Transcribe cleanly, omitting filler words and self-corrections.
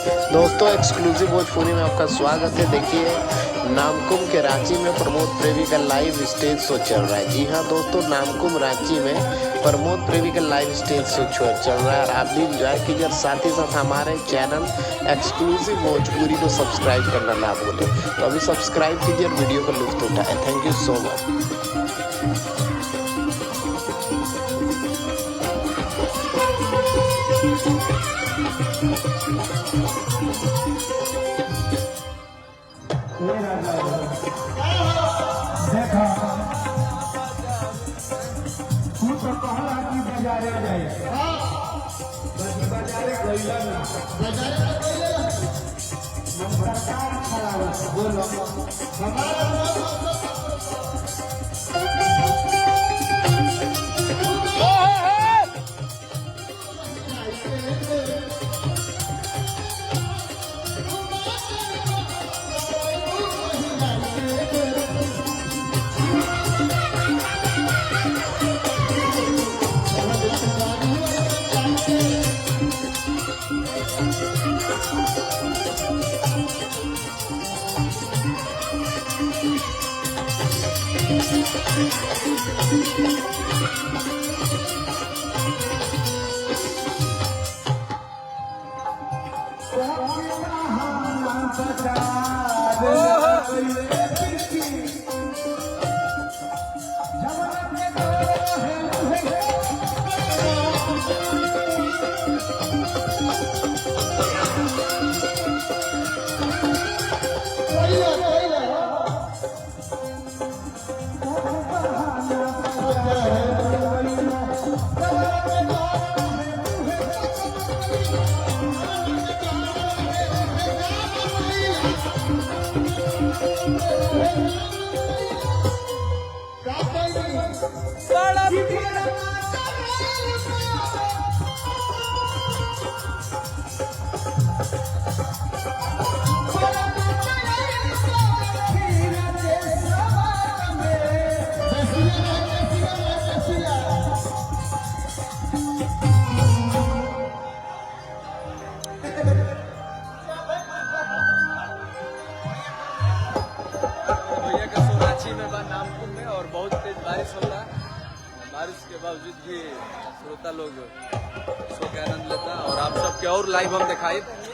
दोस्तों एक्सक्लूसिव भोजपुरी में आपका स्वागत है। देखिए नामकुम के रांची में प्रमोद प्रेमी का लाइव स्टेज शो चल रहा है। जी हाँ दोस्तों, नामकुम रांची में प्रमोद प्रेमी का लाइव स्टेज शो चल रहा है और आप भी इंजॉय कीजिए। साथ ही साथ हमारे चैनल एक्सक्लूसिव भोजपुरी को सब्सक्राइब करना ना भूलें। तो अभी सब्सक्राइब कीजिए और वीडियो का लुत्फ उठाएं। Thank you so much. देखा तू तो कहला कि बाजारे जाए बाजारे गइला ना सरकार खड़ा है बोलो हमारा नामकुम में और बहुत तेज बारिश होता है। बारिश के बावजूद भी श्रोता लोग शो के आनंद लेता है और आप सबके और लाइव हम दिखाई देंगे।